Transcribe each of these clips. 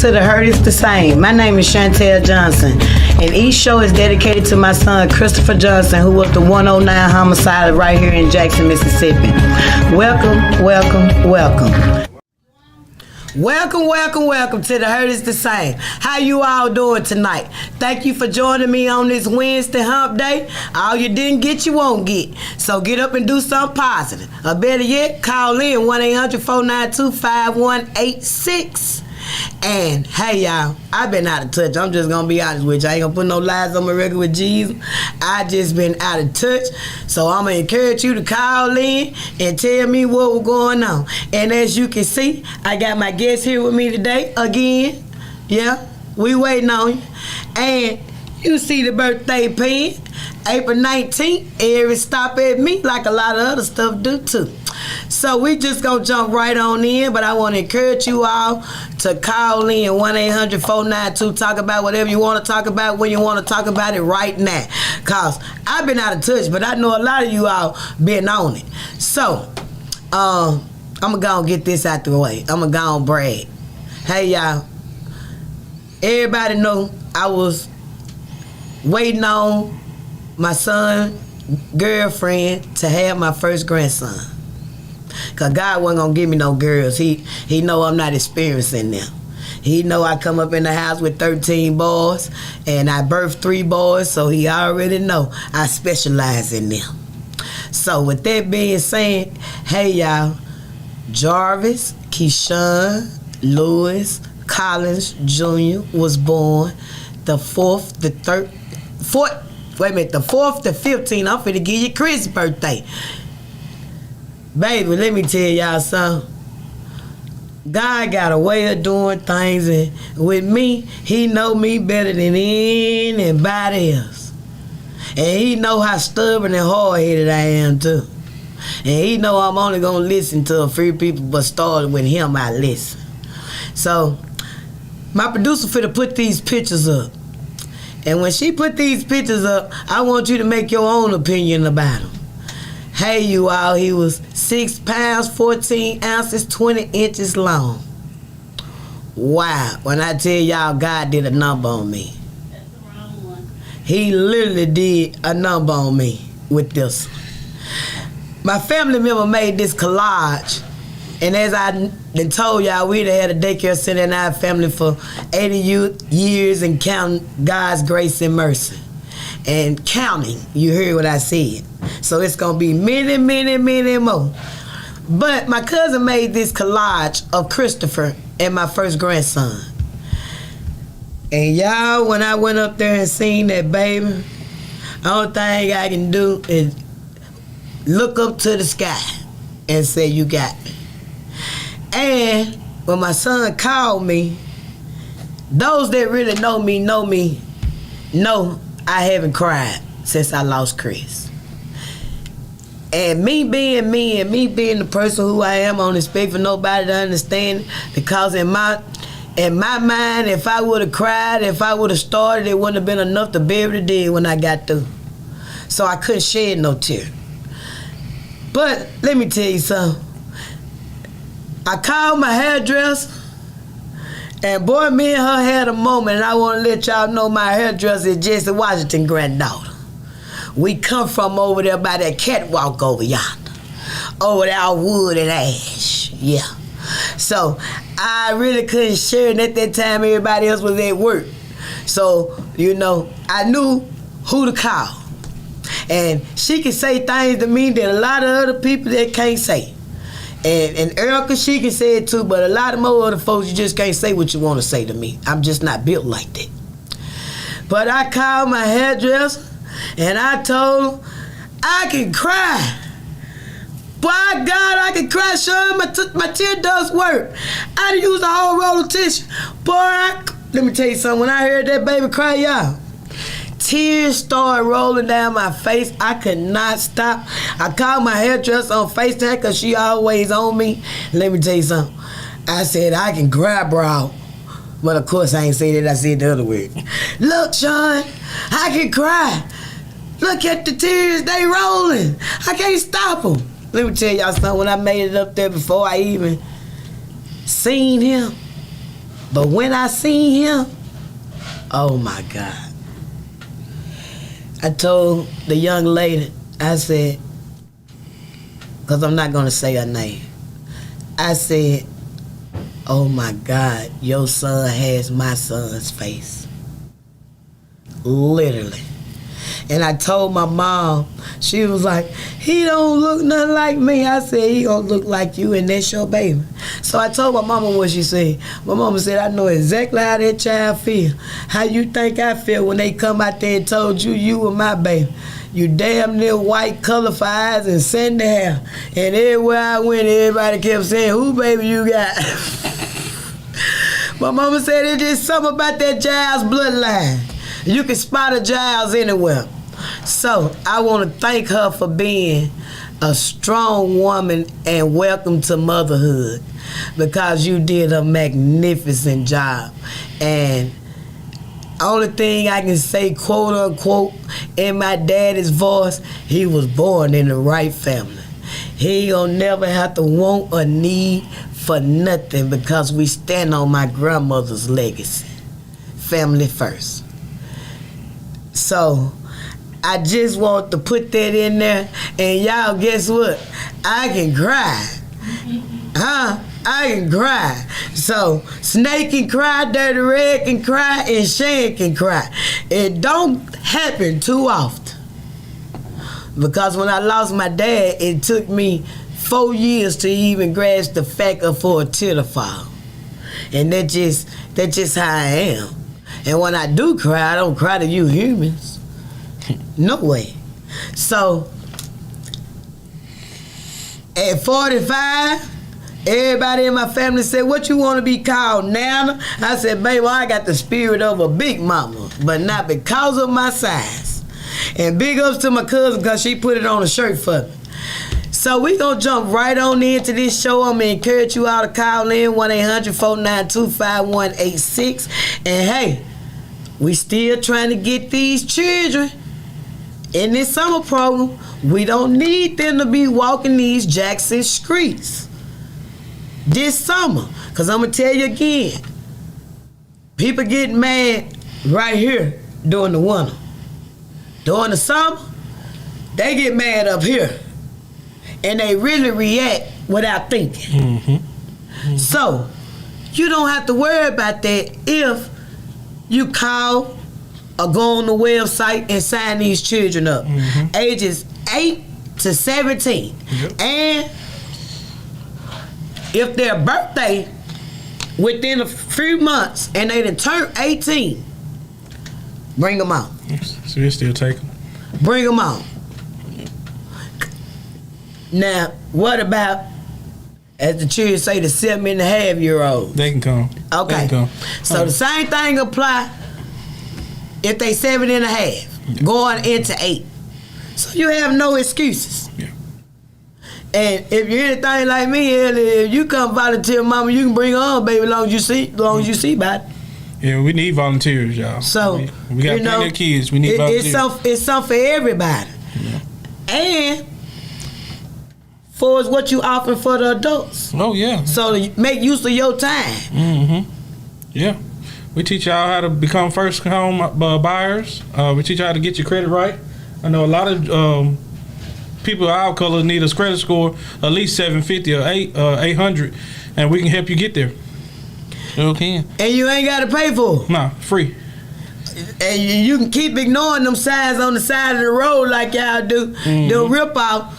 to The Hurt is the Same. My name is Shantell Johnson, and each show is dedicated to my son, Christopher Johnson, who was the 109 homicide right here in Jackson, Mississippi. Welcome, welcome, welcome. Welcome to The Hurt is the Same. How you all doing tonight? Thank you for joining me on this Wednesday hump day. All you didn't get, you won't get. So get up and do something positive. Or better yet, call in 1-800-492-5186. And hey y'all, I've been out of touch. I'm just gonna be honest with you. I ain't gonna put no lies on my record with Jesus. I just been out of touch. So I'm gonna encourage you to call in and tell me what was going on. And as you can see, I got my guest here with me today again. Yeah, we waiting on you. And you see the birthday pen, April 19th. Every stop at me like a lot of other stuff do too. So we just gonna jump right on in, but I want to encourage you all to call in 1-800-492. Talk about whatever you want to talk about when you want to talk about it right now. Cause I've been out of touch, but I know a lot of you all been on it. So I'm gonna go and get this out the way. I'm gonna go and brag. Hey y'all, everybody know I was waiting on my son girlfriend to have my first grandson. Cause God wasn't gonna give me no girls. He know I'm not experiencing them. He know I come up in the house with 13 boys and I birthed 3 boys, so he already know I specialize in them. So with that being said, hey y'all, Jarvis, Keyshawn, Lewis, Collins Jr. was born the 4th, the 15th. I'm finna give you Chris' birthday. Baby, let me tell y'all something. God got a way of doing things, and with me, he know me better than anybody else. And he know how stubborn and hard-headed I am too. And he know I'm only gonna listen to a few people, but starting with him, I listen. So, my producer finna put these pictures up. And when she put these pictures up, I want you to make your own opinion about them. Hey you all, he was 6 pounds, 14 ounces, 20 inches long. Wow, when I tell y'all God did a number on me. That's the wrong one. He literally did a number on me with this. My family member made this collage, and as I told y'all, we'd had a daycare center in our family for 80 years and counting God's grace and mercy. And counting, you heard what I said. So it's gonna be many, many, many more. But my cousin made this collage of Christopher and my first grandson. And y'all, when I went up there and seen that baby, the only thing I can do is look up to the sky and say, you got me. And when my son called me, those that really know me know I haven't cried since I lost Chris. And me being me and me being the person who I am, I don't expect for nobody to understand, because in my mind, if I would have cried, if I would have started, it wouldn't have been enough to be able to do when I got through. So I couldn't shed no tear. But let me tell you something. I called my hairdresser, and boy, me and her had a moment, and I want to let y'all know my hairdresser is Jesse Washington granddaughter. We come from over there by that catwalk over yonder. Over there on Wood and Ash, yeah. So I really couldn't share it at that time. Everybody else was at work. So, you know, I knew who to call. And she can say things to me that a lot of other people that can't say. And Erica, she can say it too, but a lot of more other folks, you just can't say what you want to say to me. I'm just not built like that. But I called my hairdresser, and I told her, I can cry. By God, I can cry, Sean. My tear ducts work. I done used a whole roll of tissue. Boy, let me tell you something. When I heard that baby cry, y'all, tears started rolling down my face. I could not stop. I called my hairdresser on FaceTime because she always on me. Let me tell you something. I said, I can cry, bro. But of course, I ain't say that. I said the other word. Look, Sean, I can cry. Look at the tears, they rolling. I can't stop them. Let me tell y'all something. When I made it up there before I even seen him, But when I seen him, oh my God. I told the young lady, I said, because I'm not going to say her name, I said, oh my God, your son has my son's face. Literally. And I told my mom, she was like, he don't look nothing like me. I said, he gonna look like you, and that's your baby. So I told my mama what she said. My mama said, I know exactly how that child feel. How you think I feel when they come out there and told you you were my baby. You damn near white, colorful eyes and sandy hair. And everywhere I went, everybody kept saying, who baby you got? My mama said, it's just something about that child's bloodline. You can spot a Giles anywhere. So I want to thank her for being a strong woman and welcome to motherhood, because you did a magnificent job. And only thing I can say, quote unquote, in my daddy's voice, he was born in the right family. He gonna never have to want or need for nothing, because we stand on my grandmother's legacy. Family first. So I just want to put that in there, and y'all, guess what? I can cry. I can cry. So Snake can cry, Dirty Red can cry, and Shan can cry. It don't happen too often, because when I lost my dad, it took me 4 years to even grasp the fact of for a tear to fall. And that's just how I am. And when I do cry, I don't cry to you humans. No way. So, at 45, everybody in my family said, what you want to be called, Nana? I said, baby, I got the spirit of a big mama, but not because of my size. And big ups to my cousin, because she put it on a shirt for me. So we gonna jump right on into this show. I'm gonna encourage you all to call in 1-800-492-5186. And hey, we still trying to get these children in this summer program. We don't need them to be walking these Jackson streets this summer. Because I'm going to tell you again, people get mad right here during the winter. During the summer, they get mad up here. And they really react without thinking. Mm-hmm. So, you don't have to worry about that if you call or go on the website and sign these children up. Mm-hmm. Ages 8 to 17. Yep. And if their birthday within a few months and they done turn 18, bring them out. So you still take them? Bring them out. Now, what about, as the children say, the 7.5-year-olds? They can come. Okay. They can come. So the same thing apply if they 7.5, going into 8. So you have no excuses. Yeah. And if you're anything like me, if you come volunteer, mama, you can bring on, baby, as long as you see about it. Yeah, we need volunteers, y'all. So we got plenty of kids. We need volunteers. It's something for everybody. Yeah. And for is what you offer for the adults. Oh yeah. So to make use of your time. Mm-hmm. Yeah. We teach y'all how to become first home buyers. We teach y'all how to get your credit right. I know a lot of people of our color need a credit score at least 750 or 800, and we can help you get there. Sure can. And you ain't got to pay for it. Nah, free. And you can keep ignoring them signs on the side of the road like y'all do. Mm-hmm. They'll rip out.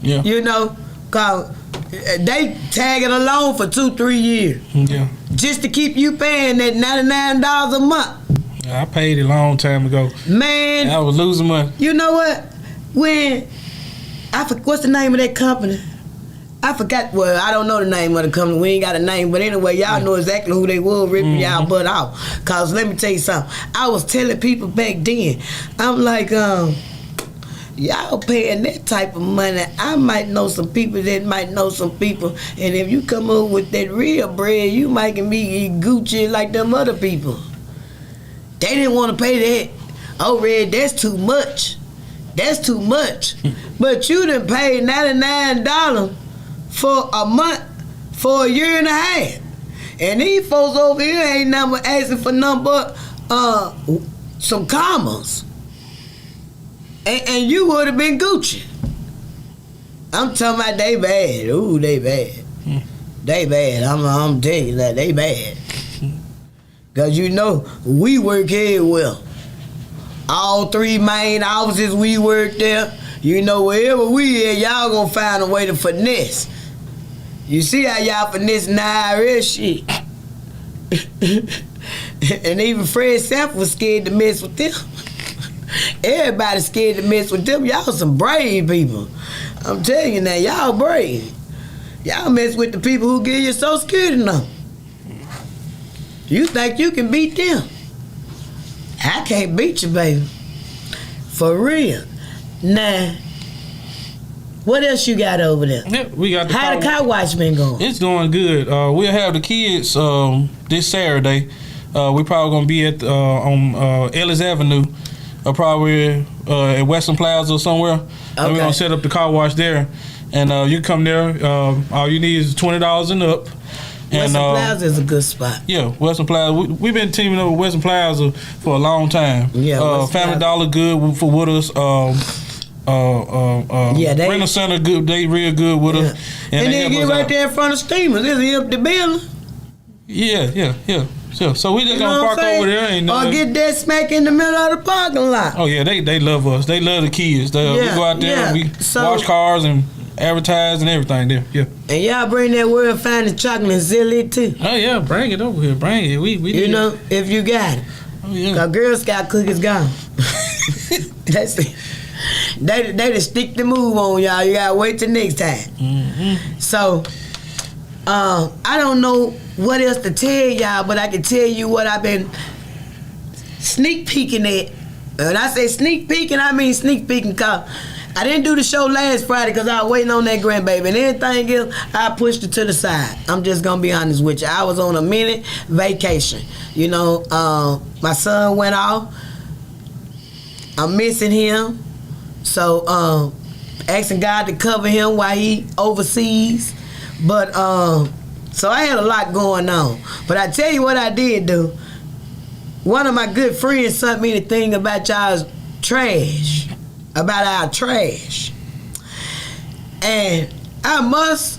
Yeah. You know, cause they tag it along for 2-3 years. Yeah. Just to keep you paying that $99 a month. I paid it a long time ago. Man, I was losing money. You know what? What's the name of that company? I forgot. Well, I don't know the name of the company. We ain't got a name, but anyway, y'all know exactly who they were ripping y'all butt off. Cause let me tell you something. I was telling people back then. I'm like, y'all paying that type of money. I might know some people that might know some people, and if you come up with that real bread, you might can be Gucci like them other people. They didn't want to pay that. Oh, Red, that's too much. That's too much. But you done paid $99 for a month, for a year and a half. And these folks over here ain't never asking for nothing but some commas. And you would have been Gucci. I'm talking about they bad. Ooh, they bad. They bad. I'm telling you that they bad. Cause you know we work here well. All 3 main offices we work there. You know wherever we at, y'all gonna find a way to finesse. You see how y'all finesse IRS shit. And even Fred Sanford was scared to mess with them. Everybody scared to mess with them. Y'all some brave people. I'm telling you now, y'all brave. Y'all mess with the people who give you Social Security number. You think you can beat them? I can't beat you, baby. For real. Nah. What else you got over there? Yeah, we got the How the car wash been going? It's going good. We'll have the kids this Saturday. We probably gonna be at on Ellis Avenue, probably at Western Plaza or somewhere. Okay. And we're gonna set up the car wash there, and you come there. All you need is $20 and up. Western Plaza is a good spot. Yeah, Western Plaza. We've been teaming up with Western Plaza for a long time. Yeah, Family Dollar good for with us. They Rental Center good. They real good with us. And then get right there in front of Steamers. It's an empty building. Yeah. So we just gonna park over there and or get that smack in the middle of the parking lot. Oh yeah, they love us. They love the kids. We go out there and we wash cars and advertise and everything there. Yeah. And y'all bring that world finding chocolate zilly too. Oh yeah, bring it over here. Bring it. We you know if you got it. Oh yeah. Cause Girl Scout cookies gone. That's it. They just stick the move on y'all. You gotta wait till next time. Mm-hmm. So, I don't know what else to tell y'all, but I can tell you what I've been sneak peeking at. When I say sneak peeking, I mean sneak peeking cause I didn't do the show last Friday because I was waiting on that grandbaby. And anything else, I pushed it to the side. I'm just gonna be honest with you. I was on a mini vacation. You know, my son went off. I'm missing him. So, asking God to cover him while he overseas. But, so I had a lot going on. But I tell you what I did do. One of my good friends sent me the thing about y'all's trash. About our trash. And I must,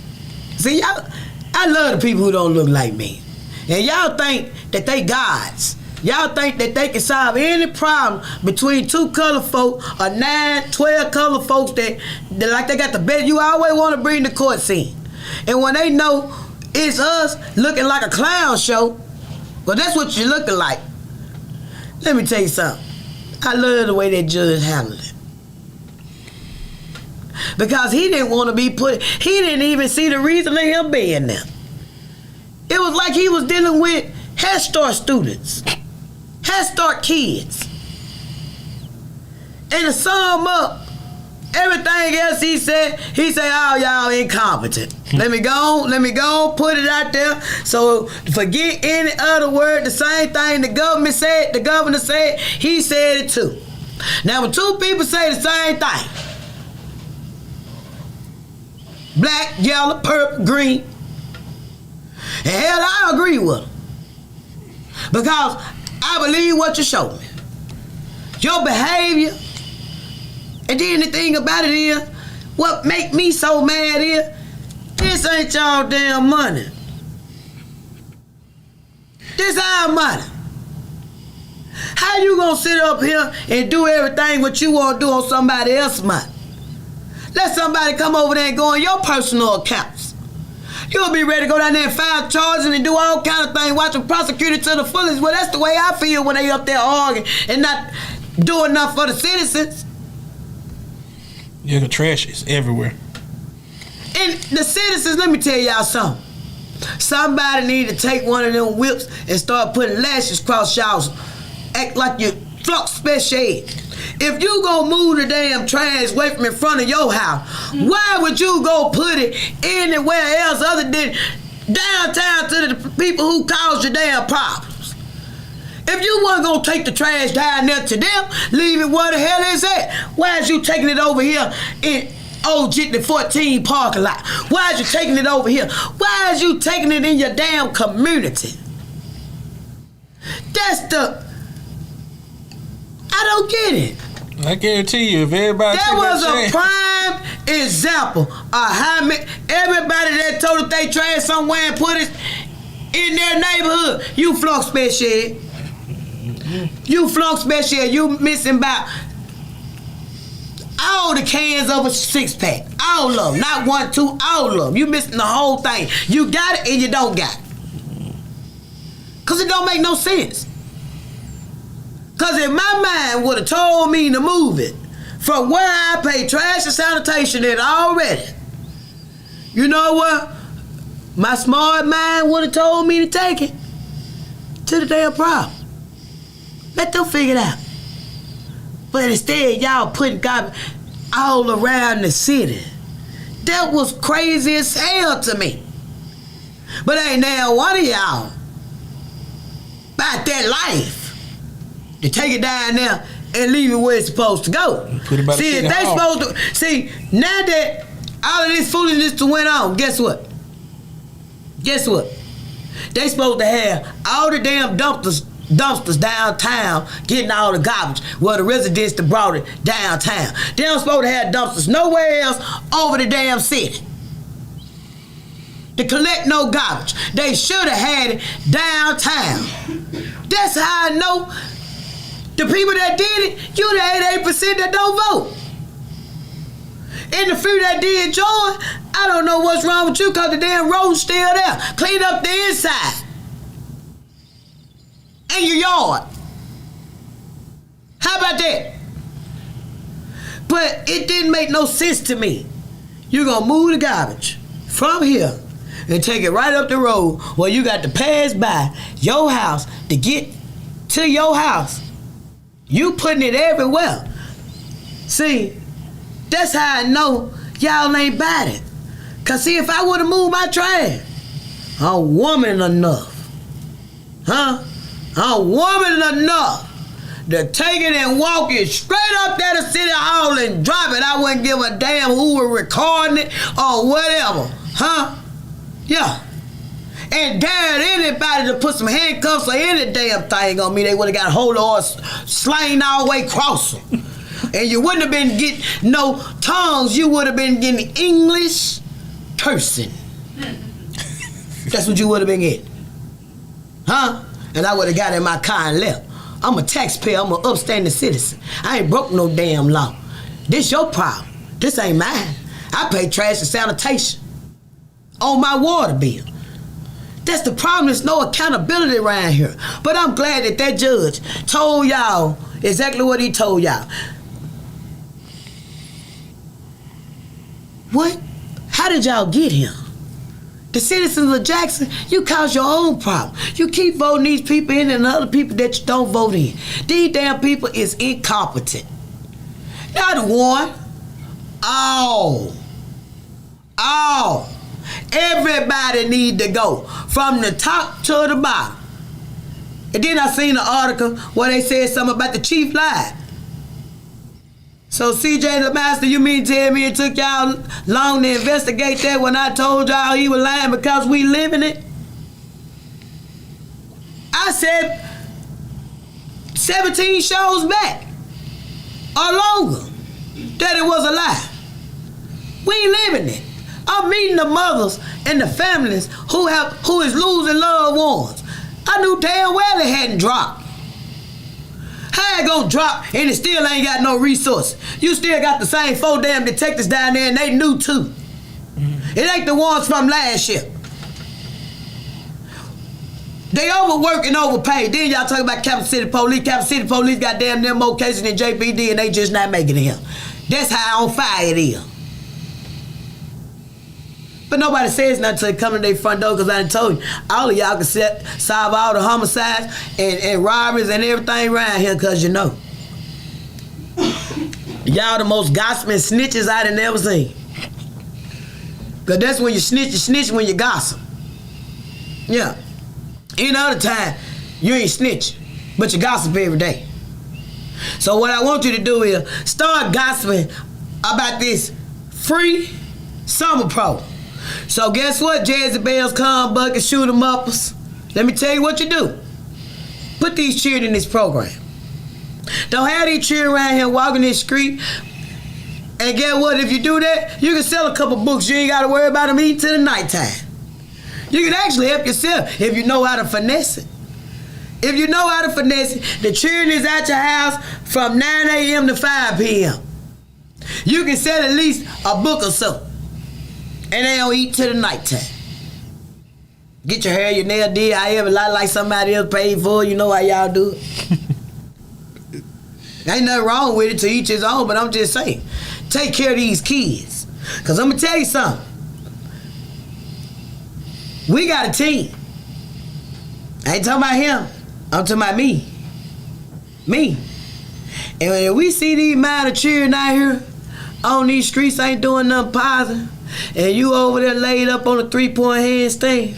see, y'all, I love the people who don't look like me. And y'all think that they gods. Y'all think that they can solve any problem between 2 color folk or 9, 12 color folks that like they got the best. You always want to bring the court scene. And when they know it's us looking like a clown show, well, that's what you're looking like. Let me tell you something. I love the way that judge handled it. Because he didn't want to be put, he didn't even see the reason of him being there. It was like he was dealing with Head Start students. Head Start kids. And to sum up everything else he said, oh, y'all incompetent. Let me go put it out there. So forget any other word. The same thing the governor said, he said it too. Now when 2 people say the same thing, black, yellow, purple, green, and hell, I agree with them. Because I believe what you showed me. Your behavior. And then the thing about it is, what make me so mad is, this ain't y'all damn money. This our money. How you gonna sit up here and do everything what you wanna do on somebody else's money? Let somebody come over there and go on your personal accounts. You'll be ready to go down there and file charges and do all kind of things, watch them prosecuted to the fullest. Well, that's the way I feel when they up there arguing and not doing enough for the citizens. Yeah, the trash is everywhere. And the citizens, let me tell y'all something. Somebody need to take one of them whips and start putting lashes across y'all's, act like you flux special ed. If you gonna move the damn trash away from in front of your house, why would you go put it anywhere else other than downtown to the people who caused your damn problems? If you wasn't gonna take the trash down there to them, leave it where the hell is at. Why is you taking it over here Old Jitney 14 parking lot? Why is you taking it over here? Why is you taking it in your damn community? I don't get it. I guarantee you, if everybody that was a prime example of how everybody that told us they trash somewhere and put it in their neighborhood. You flunk special ed. You flunk special ed. You missing about all the cans of a 6-pack. All of them. Not 1, 2, all of them. You missing the whole thing. You got it and you don't got it. Because it don't make no sense. Because if my mind would have told me to move it from where I pay trash and sanitation in already, you know what? My smart mind would have told me to take it to the damn problem. Let them figure it out. But instead, y'all putting garbage all around the city. That was crazy as hell to me. But ain't now one of y'all about that life to take it down there and leave it where it's supposed to go. See, if they supposed to, see, now that all of this foolishness went on, guess what? Guess what? They supposed to have all the damn dumpsters downtown getting all the garbage. Well, the residents that brought it downtown. They don't supposed to have dumpsters nowhere else over the damn city to collect no garbage. They should have had it downtown. That's how I know the people that did it, you the 88% that don't vote. And the few that did join, I don't know what's wrong with you because the damn road's still there. Clean up the inside. And your yard. How about that? But it didn't make no sense to me. You're gonna move the garbage from here and take it right up the road where you got to pass by your house to get to your house. You putting it everywhere. See, that's how I know y'all ain't about it. Cause see, if I would have moved my trash, I'm woman enough. Huh? I'm woman enough to take it and walk it straight up there to City Hall and drop it. I wouldn't give a damn who were recording it or whatever. Huh? Yeah. And dared anybody to put some handcuffs or any damn thing on me, they would have got a hold of us, slain all the way across them. And you wouldn't have been getting no tongues, you would have been getting English cursing. That's what you would have been getting. Huh? And I would have got in my car and left. I'm a taxpayer, I'm an upstanding citizen. I ain't broke no damn law. This your problem. This ain't mine. I pay trash and sanitation on my water bill. That's the problem. There's no accountability around here. But I'm glad that that judge told y'all exactly what he told y'all. What? How did y'all get here? The citizens of Jackson, you caused your own problem. You keep voting these people in and other people that you don't vote in. These damn people is incompetent. Y'all the one. All. Everybody need to go from the top to the bottom. And then I seen an article where they said something about the chief lied. So CJ the Master, you mean tell me it took y'all long to investigate that when I told y'all he was lying because we live in it? I said 17 shows back or longer that it was a lie. We ain't living it. I'm meeting the mothers and the families who is losing loved ones. I knew damn well it hadn't dropped. How it gonna drop and it still ain't got no resources? You still got the same 4 damn detectives down there and they knew too. It ain't the ones from last year. They overwork and overpaid. Then y'all talking about Capital City Police. Capital City Police got damn near more cases than JPD and they just not making it here. That's how on fire it is. But nobody says nothing until they come to their front door because I done told you, all of y'all can solve all the homicides and robberies and everything around here because you know. Y'all the most gossiping snitches I done ever seen. Because that's when you snitch when you gossip. Yeah. Any other time, you ain't snitching, but you gossip every day. So what I want you to do is start gossiping about this free summer pro. So guess what, Jezebels, come bucket, shoot 'em uppers. Let me tell you what you do. Put these children in this program. Don't have these children around here walking this street. And get what? If you do that, you can sell a couple books. You ain't got to worry about them eating till the nighttime. You can actually help yourself if you know how to finesse it. If you know how to finesse it, the children is at your house from 9 a.m. to 5 p.m. You can sell at least a book or so. And they don't eat till the nighttime. Get your hair, your nail did, however, like somebody else paid for. You know how y'all do it. Ain't nothing wrong with it, to each his own, but I'm just saying, take care of these kids. Because I'm going to tell you something. We got a team. I ain't talking about him. I'm talking about me. Me. And when we see these minor children out here on these streets ain't doing nothing positive, and you over there laid up on a 3-point handstand,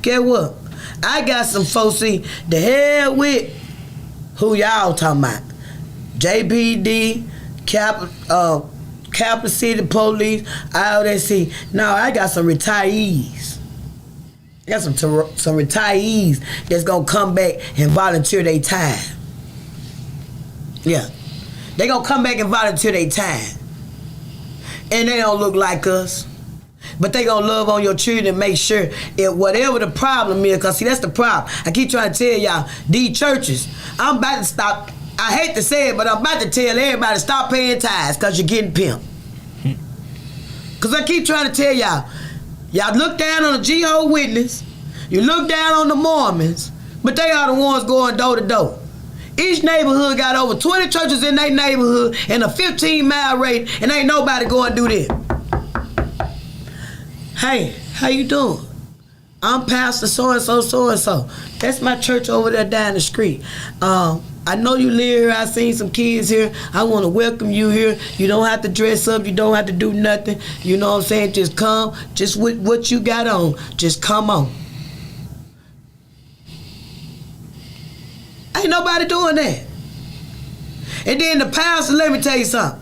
get what? I got some folks, see, the hell with who y'all talking about. JPD, Capital City Police, all that. See, now I got some retirees. I got some retirees that's gonna come back and volunteer their time. Yeah, they gonna come back and volunteer their time, and they don't look like us, but they gonna love on your children and make sure if whatever the problem is, cause see that's the problem. I keep trying to tell y'all, these churches, I'm about to stop. I hate to say it, but I'm about to tell everybody stop paying tithes because you're getting pimped. Because I keep trying to tell y'all, y'all look down on the Jehovah's Witness, you look down on the Mormons, but they are the ones going door to door. Each neighborhood got over 20 churches in their neighborhood in a 15-mile radius, and ain't nobody going to do that. Hey, how you doing? I'm Pastor so-and-so, so-and-so. That's my church over there down the street. I know you live here. I seen some kids here. I want to welcome you here. You don't have to dress up. You don't have to do nothing. You know what I'm saying? Just come. Just with what you got on. Just come on. Ain't nobody doing that. And then the pastor, let me tell you something.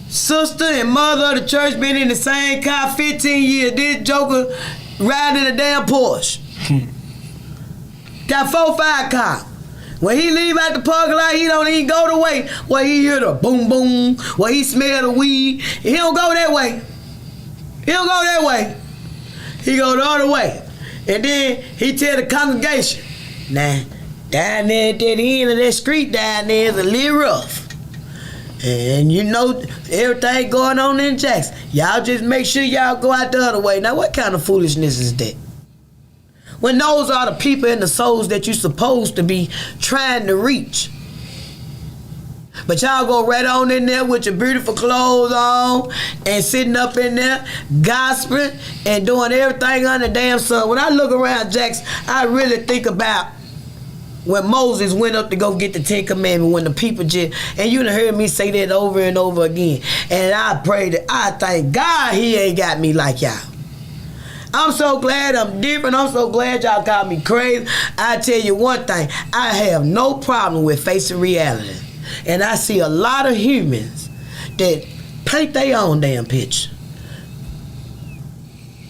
Sister and mother of the church been in the same car 15 years. This joker riding a damn Porsche. Got 4-5 cars. When he leave out the parking lot, he don't even go the way where he hear the boom boom, where he smell the weed. He don't go that way. He don't go that way. He go the other way. And then he tell the congregation, nah, down there at the end of that street down there is a little rough. And you know everything going on in Jackson. Y'all just make sure y'all go out the other way. Now what kind of foolishness is that? When those are the people and the souls that you're supposed to be trying to reach. But y'all go right on in there with your beautiful clothes on and sitting up in there gossiping and doing everything under the damn sun. When I look around Jackson, I really think about when Moses went up to go get the 10 Commandments, when the people just, and you done heard me say that over and over again. And I pray that, I thank God he ain't got me like y'all. I'm so glad I'm different. I'm so glad y'all call me crazy. I tell you one thing, I have no problem with facing reality. And I see a lot of humans that paint their own damn picture.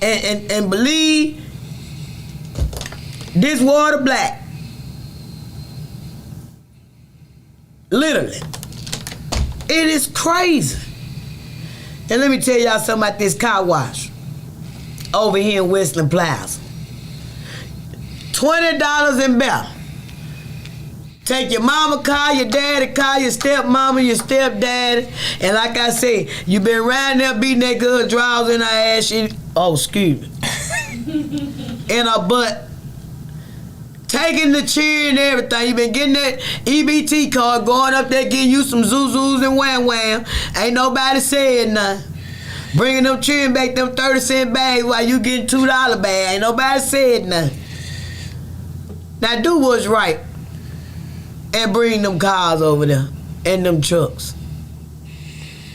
And believe this water black. Literally. It is crazy. And let me tell y'all something about this car wash over here in Westland Plaza. $20 and better. Take your mama car, your daddy car, your stepmama, your stepdaddy, and like I said, you been riding there beating that girl drawers in her ass, excuse me, in her butt, taking the cheer and everything. You been getting that EBT card, going up there getting you some zuzus and wham wham. Ain't nobody saying nothing. Bringing them cheering back them 30-cent bags while you getting $2 bags. Ain't nobody said nothing. Now do what's right and bring them cars over there and them trucks.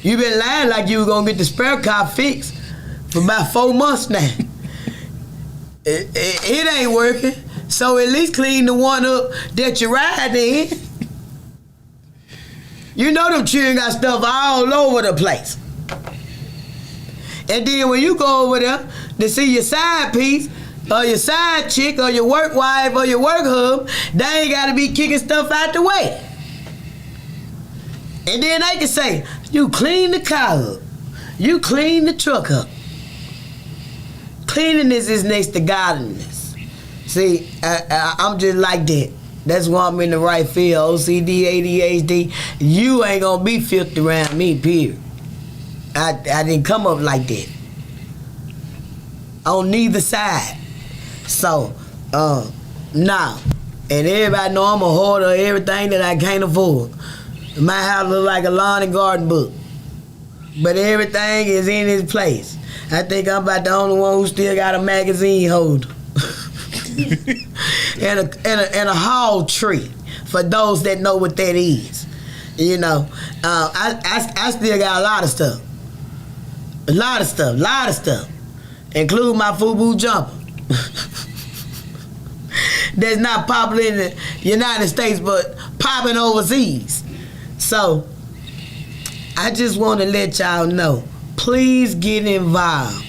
You been lying like you were gonna get the spare car fixed for about 4 months now. It ain't working. So at least clean the one up that you ride in. You know them children got stuff all over the place. And then when you go over there to see your side piece, or your side chick, or your work wife, or your work hub, they ain't gotta be kicking stuff out the way. And then they can say, you clean the car up. You clean the truck up. Cleanliness is next to godliness. See, I'm just like that. That's why I'm in the right field. OCD, ADHD. You ain't gonna be filthy around me, period. I didn't come up like that. On neither side. So, nah. And everybody know I'm a hoarder of everything that I can't afford. My house look like a lawn and garden book. But everything is in its place. I think I'm about the only one who still got a magazine holder. and a hall tree for those that know what that is. You know, I still got a lot of stuff. A lot of stuff. Include my FUBU jumper. That's not popular in the United States, but popping overseas. So, I just want to let y'all know, please get involved.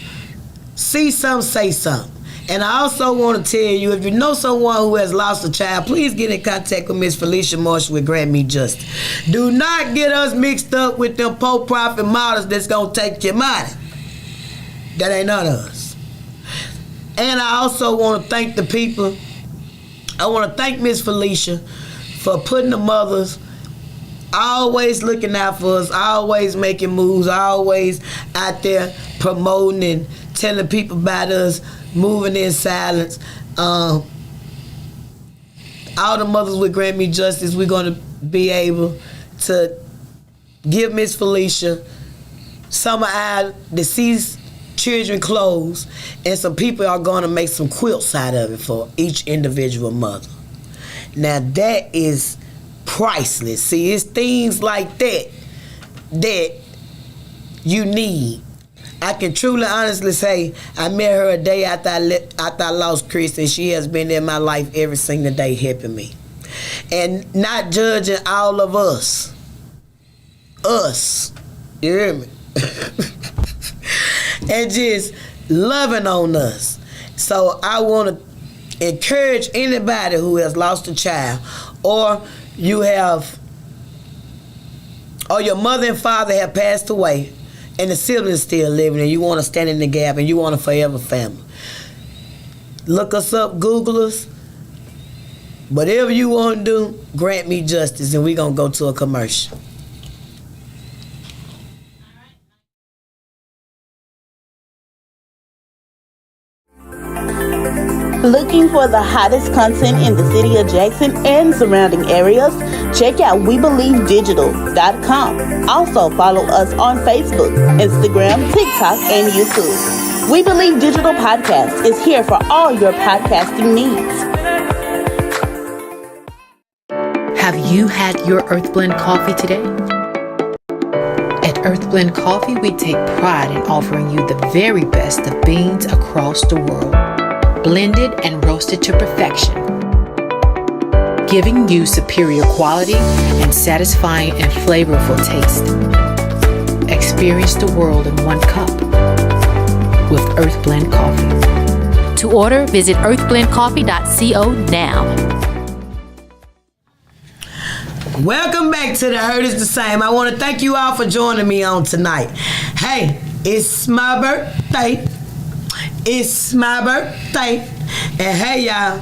See something, say something. And I also want to tell you, if you know someone who has lost a child, please get in contact with Miss Felicia Marshall with Grant Me Justice. Do not get us mixed up with them poor profit models that's going to take your money. That ain't none of us. And I also want to thank the people. I want to thank Miss Felicia for putting the mothers, always looking out for us, always making moves, always out there promoting and telling people about us, moving in silence. All the mothers with Grant Me Justice, we're going to be able to give Miss Felicia some of our deceased children clothes, and some people are going to make some quilts out of it for each individual mother. Now that is priceless. See, it's things like that you need. I can truly, honestly say I met her a day after I lost Chris, and she has been in my life every single day helping me. And not judging all of us. You hear me? And just loving on us. So I want to encourage anybody who has lost a child, or you have, or your mother and father have passed away, and the siblings still living, and you want to stand in the gap, and you want a forever family. Look us up, Google us. Whatever you want to do, Grant Me Justice, and we're going to go to a commercial. Looking for the hottest content in the city of Jackson and surrounding areas? Check out WeBelieveDigital.com. Also follow us on Facebook, Instagram, TikTok, and YouTube. We Believe Digital Podcast is here for all your podcasting needs. Have you had your Earth Blend coffee today? At Earth Blend Coffee, we take pride in offering you the very best of beans across the world, blended and roasted to perfection, giving you superior quality and satisfying and flavorful taste. Experience the world in one cup with Earth Blend Coffee. To order, visit earthblendcoffee.co now. Welcome back to The Hurt Is The Same. I want to thank you all for joining me on tonight. Hey, it's my birthday. It's my birthday. And hey, y'all,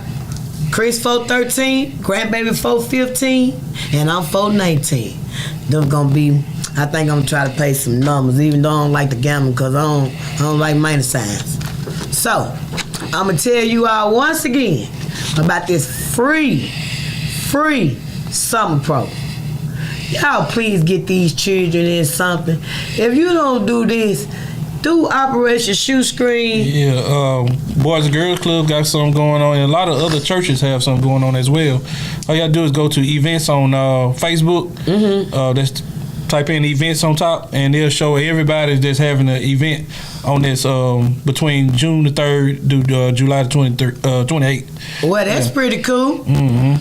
Chris 413, grandbaby 415, and I'm 419. Them gonna be, I think I'm gonna try to pay some numbers, even though I don't like to gamble because I don't like minus signs. So, I'm gonna tell you all once again about this free summer program. Y'all please get these children in something. If you don't do this, do Operation Shoestring. Yeah, Boys and Girls Club got something going on, and a lot of other churches have something going on as well. All you gotta do is go to events on Facebook. Mm-hmm. That's type in events on top, and they'll show everybody that's having an event on this between June the 3rd to July the 28th. Well, that's pretty cool.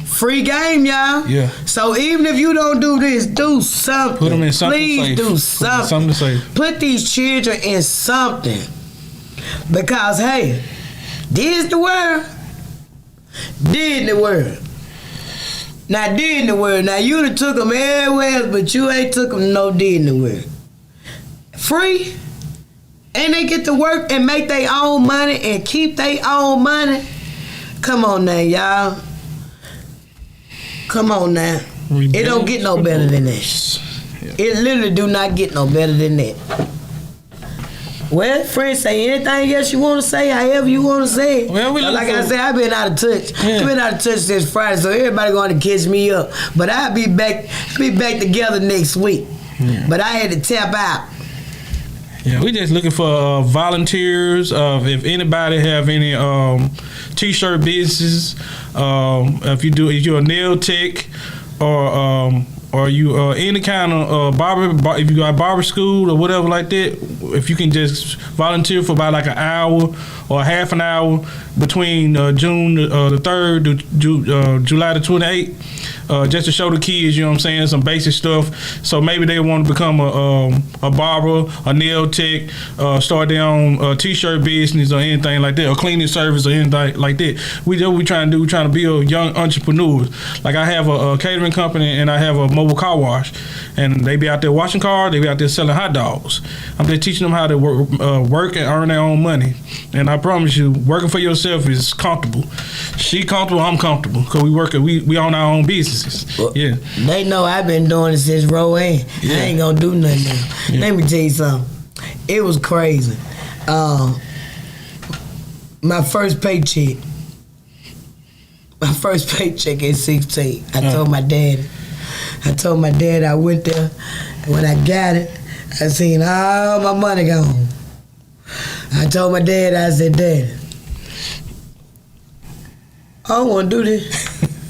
Free game, y'all. Yeah. So even if you don't do this, do something. Put them in something Please safe. do something. Something safe. Put these children in something. Because, hey, this the world. Did the world. Now, did the world. Now, you done took them everywhere, but you ain't took them no did the world. Free. And they get to work and make their own money and keep their own money. Come on now, y'all. Come on now. It don't get no better than that. It literally do not get no better than that. Well, friends, say anything else you want to say, however you want to say it. Well, like I said, I've been out of touch. Yeah. I've been out of touch since Friday, so everybody going to catch me up. But I'll be back together next week. Yeah. But I had to tap out. Yeah, we just looking for volunteers. If anybody have any t-shirt businesses, if you're a nail tech or you any kind of barber, if you got barber school or whatever like that, if you can just volunteer for about like an hour or half an hour between June the 3rd to July the 28th, just to show the kids, you know what I'm saying, some basic stuff. So maybe they want to become a barber, a nail tech, start their own t-shirt business or anything like that, or cleaning service or anything like that. We trying to do. We're trying to build young entrepreneurs. Like I have a catering company and I have a mobile car wash, and they be out there washing cars. They be out there selling hot dogs. I'm just teaching them how to work and earn their own money. And I promise you, working for yourself is comfortable. She comfortable, I'm comfortable, because we own our own businesses. Well, yeah. They know I've been doing it since Rowan. Yeah. I ain't gonna do nothing now. Yeah. Let me tell you something. It was crazy. My first paycheck at 16. I told my dad I went there, and when I got it, I seen all my money gone. I told my dad, I said, Dad, I don't want to do this.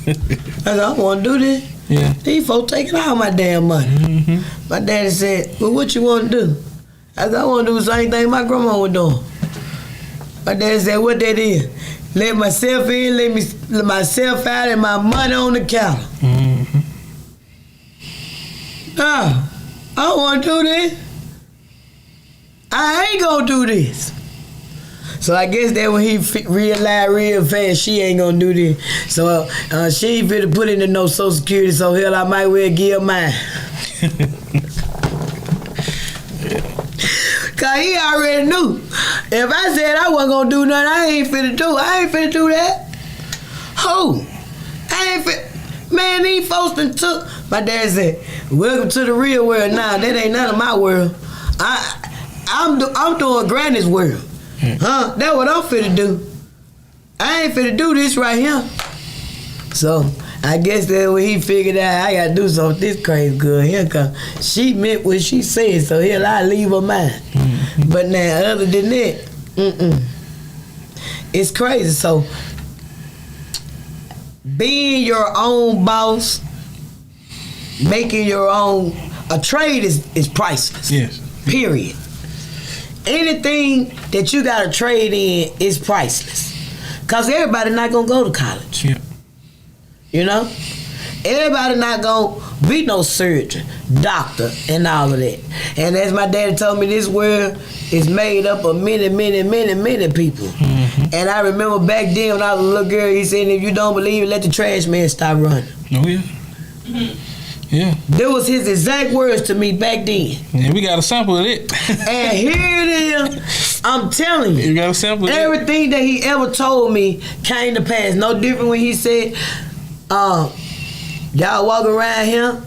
I said, I don't want to do this. Yeah. These folks taking all my damn money. Mm-hmm. My daddy said, well, what you want to do? I said, I want to do the same thing my grandma was doing. My daddy said, what that is? Let myself in, let myself out, and my money on the counter. Mm-hmm. No, I don't want to do this. I ain't gonna do this. So I guess that when he realized real fast she ain't gonna do this. So she ain't finna put in no Social Security, so hell, I might well give her mine. Cause he already knew. If I said I wasn't gonna do nothing, I ain't finna do that. Who? I ain't finna. Man, these folks done took. My dad said, welcome to the real world. Nah, that ain't none of my world. I'm doing Granny's world. Huh? That's what I'm finna do. I ain't finna do this right here. So I guess that's when he figured out I gotta do something this crazy good here, cause she meant what she said, so hell, I leave her mine. Mm-hmm. But now other than that, it's crazy. So being your own boss, making your own, a trade is priceless. Yes. Period. Anything that you got to trade in is priceless. Because everybody not going to go to college. Yeah. You know? Everybody not going to be no surgeon, doctor, and all of that. And as my daddy told me, this world is made up of many, many, many, many people. Mm-hmm. And I remember back then when I was a little girl, he said, if you don't believe it, let the trash man stop running. Oh, yeah. Yeah. That was his exact words to me back then. And we got a sample of it. And here it is. I'm telling you. You got a sample of it. Everything that he ever told me came to pass. No different when he said, y'all walk around here,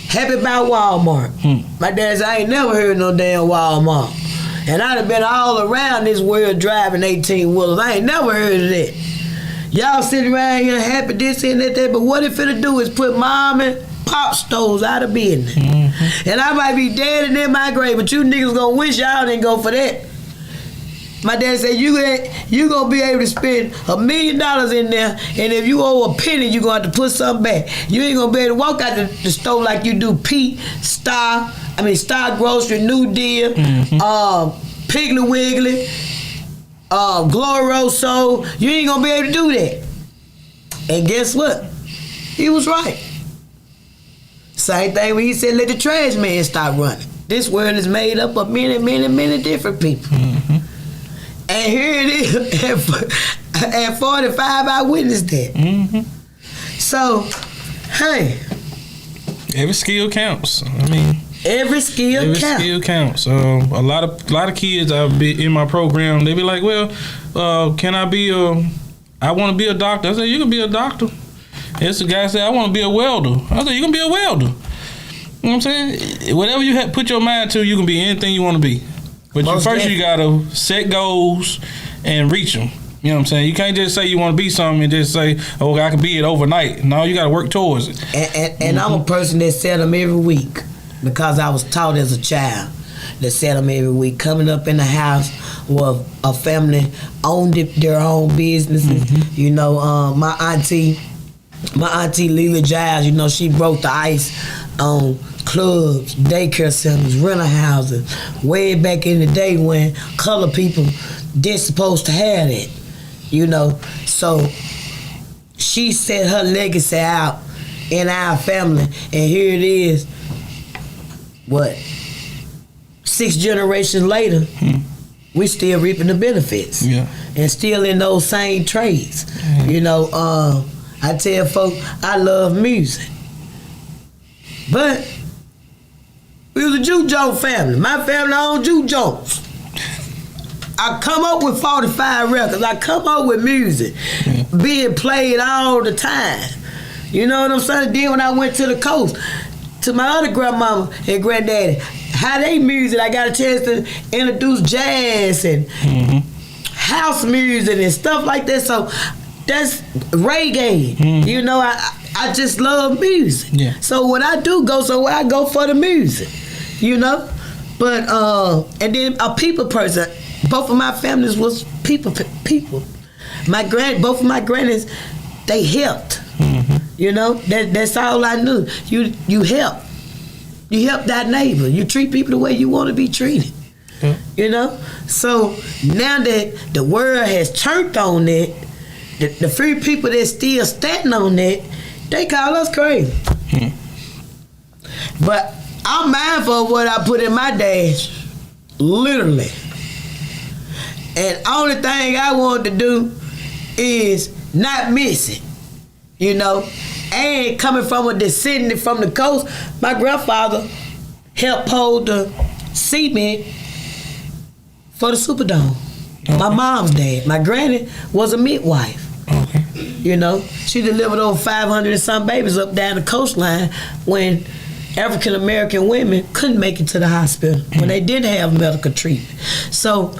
happy about Walmart. My dad said, I ain't never heard no damn Walmart. And I'd have been all around this world driving 18-wheelers. I ain't never heard of that. Y'all sitting around here happy this and that, but what it finna do is put mom and pop stores out of business. Mm-hmm. And I might be dead and in my grave, but you niggas gonna wish y'all didn't go for that. My daddy said, you gonna be able to spend $1 million in there, and if you owe a penny, you gonna have to put something back. You ain't gonna be able to walk out the store like you do Star Grocery, New Deal, Piggly Wiggly, Glorioso. You ain't gonna be able to do that. And guess what? He was right. Same thing when he said, let the trash man stop running. This world is made up of many different people. And here it is. At 45, I witnessed that. So, hey. Every skill counts. I mean, every skill counts. A lot of kids I be in my program. They be like, "Well, can I be I want to be a doctor." I said, "You can be a doctor." It's a guy said, "I want to be a welder." I said, "You can be a welder." You know what I'm saying? Whatever you put your mind to, you can be anything you want to be. But you gotta set goals and reach them. You know what I'm saying? You can't just say you want to be something and just say, "Oh, I can be it overnight." No, you gotta work towards it. And I'm a person that set them every week because I was taught as a child that set them every week. Coming up in the house where a family owned their own businesses. You know, my auntie Leela Giles, you know, she broke the ice on clubs, daycare centers, rental houses, way back in the day when colored people didn't supposed to have that, you know. So she set her legacy out in our family, and here it is, 6 generations later, we still reaping the benefits. And still in those same trades. You know, I tell folk I love music. But we was a juke joint family. My family owned juke joints. I come up with 45 records. I come up with music being played all the time. You know what I'm saying? Then when I went to the coast, to my other grandmama and granddaddy, how they music, I got a chance to introduce jazz and house music and stuff like that. So that's reggae. You know, I just love music. So when I do go somewhere, I go for the music. You know? But and then a people person. Both of my families was people. Both of my grannies, they helped. You know? That's all I knew. You help. You help that neighbor. You treat people the way you want to be treated. You know? So now that the world has turned on it, the few people that still standing on that, they call us crazy. But I'm mindful of what I put in my dash, literally. And only thing I want to do is not miss it, you know. And coming from a descendant from the coast, my grandfather helped hold the cement for the Superdome. My mom's dad. My granny was a midwife. You know, she delivered over 500 and some babies up down the coastline when African American women couldn't make it to the hospital, when they didn't have medical treatment. So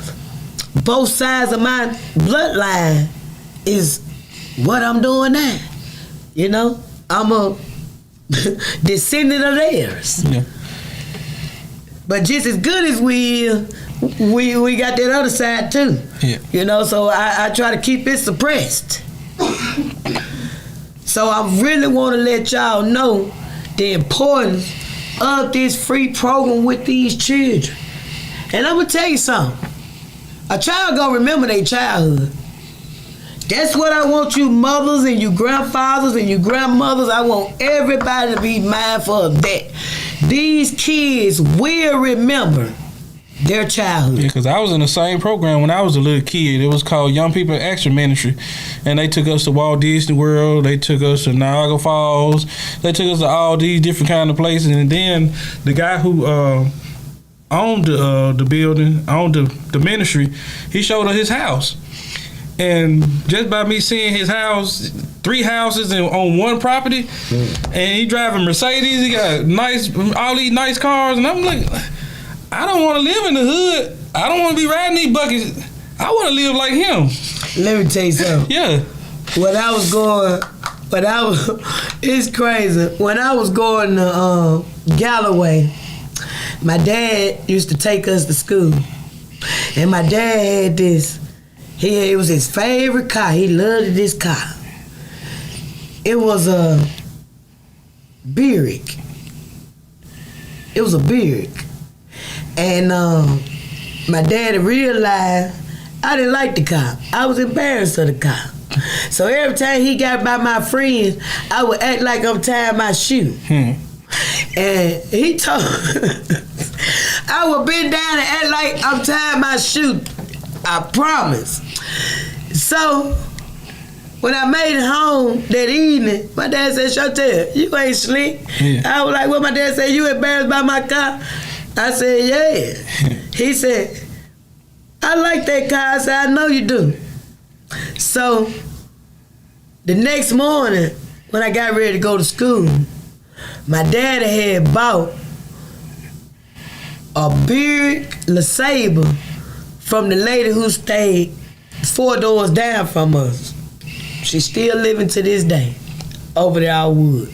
both sides of my bloodline is what I'm doing now. You know, I'm a descendant of theirs. But just as good as we got that other side too. You know, so I try to keep it suppressed. So I really want to let y'all know the importance of this free program with these children. And I'm gonna tell you something. A child gonna remember their childhood. That's what I want you mothers and you grandfathers and you grandmothers. I want everybody to be mindful of that. These kids will remember their childhood. Yeah, because I was in the same program when I was a little kid. It was called Young People Action Ministry. And they took us to Walt Disney World. They took us to Niagara Falls. They took us to all these different kind of places. And then the guy who owned the building, owned the ministry, he showed us his house. And just by me seeing his house, 3 houses on one property, and he driving Mercedes, he got all these nice cars, and I'm like, I don't want to live in the hood. I don't want to be riding these buckets. I want to live like him. Let me tell you something. It's crazy. When I was going to Galloway, my dad used to take us to school. And my dad had this. It was his favorite car. He loved this car. It was a Buick. It was a Buick. And my daddy realized I didn't like the car. I was embarrassed of the car. So every time he got by my friends, I would act like I'm tying my shoe. And he told I would bend down and act like I'm tying my shoe. I promise. So when I made it home that evening, my dad said, Shantell, you ain't slick. Yeah. I was like, what my dad said, you embarrassed by my car? I said, yeah. He said, I like that car. I said, I know you do. So the next morning, when I got ready to go to school, my daddy had bought a Buick LeSabre from the lady who stayed 4 doors down from us. She's still living to this day over there out Wood.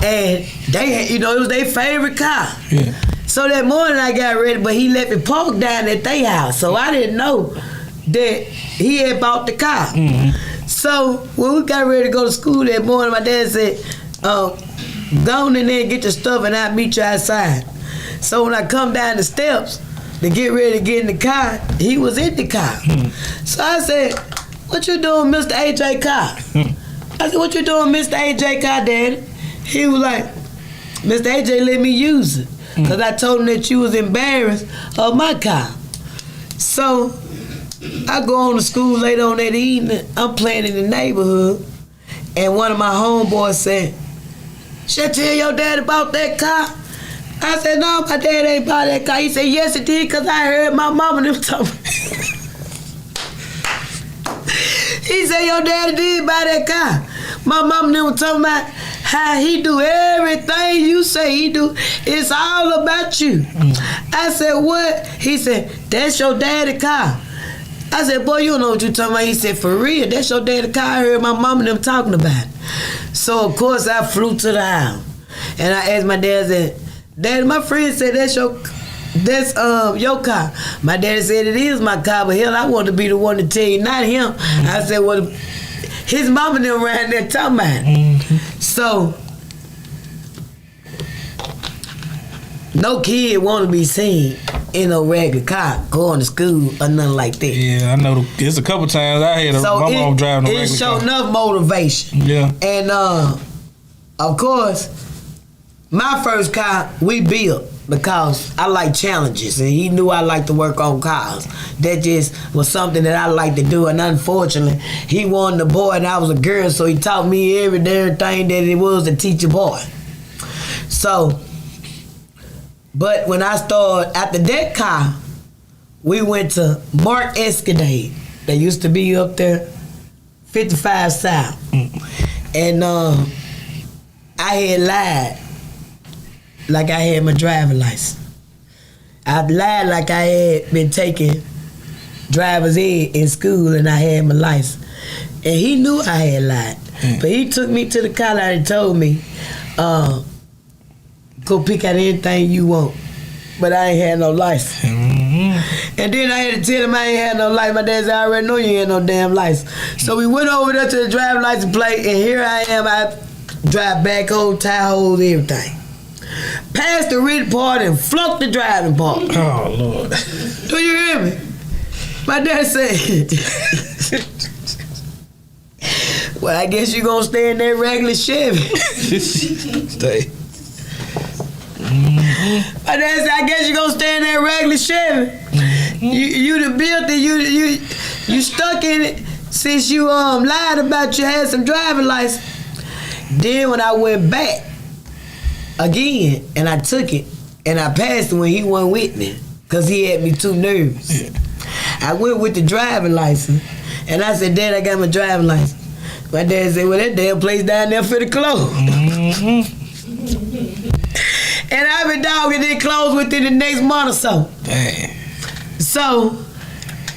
And they had, it was their favorite car. Yeah. So that morning I got ready, but he left it parked down at their house. So I didn't know that he had bought the car. Mm-hmm. So when we got ready to go to school that morning, my dad said, go on in there and get your stuff and I'll meet you outside. So when I come down the steps to get ready to get in the car, he was in the car. Mm-hmm. So I said, what you doing, Mr. AJ car? I said, what you doing, Mr. AJ car, Daddy? He was like, Mr. AJ let me use it. Because I told him that you was embarrassed of my car. So I go on to school later on that evening. I'm playing in the neighborhood. And one of my homeboys said, Shantell, your daddy bought that car? I said, no, my dad ain't bought that car. He said, yes, it did, because I heard my mama and them talking. He said, your daddy did buy that car. My mama and them were talking about how he do everything you say he do. It's all about you. I said, what? He said, that's your daddy car. I said, boy, you don't know what you talking about. He said, for real, that's your daddy car. I heard my mom and them talking about it. So, of course, I flew to the house. And I asked my dad, I said, Daddy, my friend said that's your car. My daddy said it is my car, but hell, I want to be the one to tell you, not him. I said, well, his mama and them around there talking about it. So, no kid want to be seen in a regular car going to school or nothing like that. Yeah, I know. There's a couple times I had my mom driving a regular car. It showed enough motivation. Yeah. And, of course, my first car we built because I like challenges, and he knew I liked to work on cars. That just was something that I liked to do, and unfortunately, he wanted a boy and I was a girl, so he taught me every damn thing that it was to teach a boy. So, but when I started, after that car, we went to Mark Escadade. They used to be up there, 55 South. And I had lied like I had my driving license. I lied like I had been taking driver's ed in school and I had my license. And he knew I had lied. But he took me to the car lot and told me, go pick out anything you want. But I ain't had no license. And then I had to tell him I ain't had no license. My dad said, I already know you ain't no damn license. So we went over there to the driving license plate, and here I am. I drive backhoe, tie holes, everything. Passed the written part and flunked the driving part. Oh, Lord. Do you hear me? My dad said, well, I guess you gonna stay in that regular Chevy. Stay. My dad said, I guess you gonna stay in that regular Chevy. You done built it, you stuck in it since you lied about you had some driving license. Then when I went back again and I took it and I passed it when he wasn't with me because he had me too nervous. I went with the driving license and I said, Dad, I got my driving license. My dad said, well, that damn place down there for the close. And I've been dogging it closed within the next month or so. Dang. So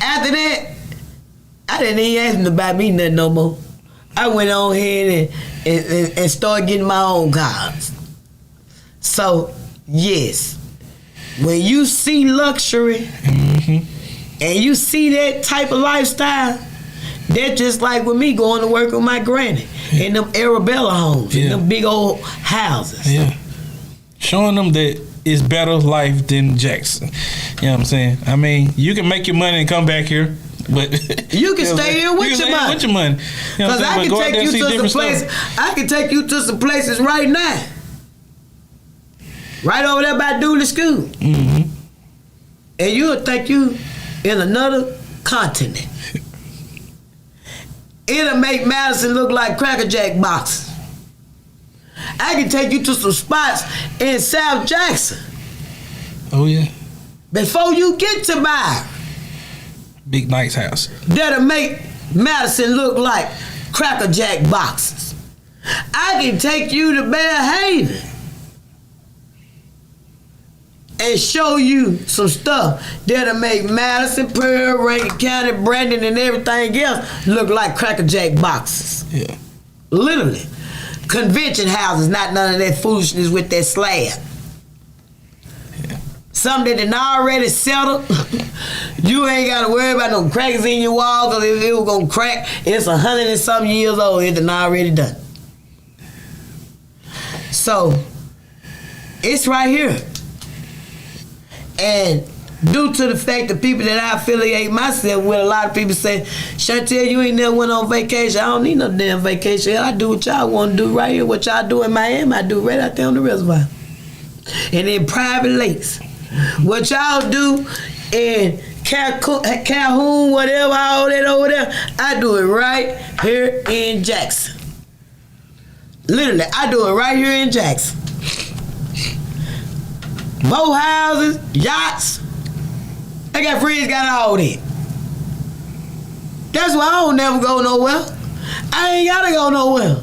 after that, I didn't even ask him to buy me nothing no more. I went on ahead and started getting my own cars. So, yes, when you see luxury and you see that type of lifestyle, that's just like with me going to work with my granny in them Arabella homes, in them big old houses. Yeah. Showing them that it's better life than Jackson. You know what I'm saying? I mean, you can make your money and come back here, but you can stay here with your money. With your money. You know Because I can take you to some places. I can take you to some places right now. Right over there by Dooley School. Mm-hmm. And you'll think you in another continent. It'll make Madison look like Cracker Jack boxes. I can take you to some spots in South Jackson. Oh, yeah. Before you get to Byron. Big nice house. That'll make Madison look like Cracker Jack boxes. I can take you to Bear Haven and show you some stuff that'll make Madison, Pearl, Rankin County, Brandon, and everything else look like Cracker Jack boxes. Yeah. Literally. Convention houses, not none of that foolishness with that slab. Yeah. Something that done already settled. You ain't got to worry about no cracks in your wall, because if it was going to crack, it's 100 and something years old. It done already done. So, it's right here. And due to the fact that people that I affiliate myself with, a lot of people say, Shantell, you ain't never went on vacation. I don't need no damn vacation. I do what y'all want to do right here. What y'all do in Miami, I do right out there on the reservoir. And in private lakes. What y'all do in Calhoun, whatever, all that over there, I do it right here in Jackson. Literally, I do it right here in Jackson. Boat houses, yachts. I got friends got all that. That's why I don't never go nowhere. I ain't gotta go nowhere.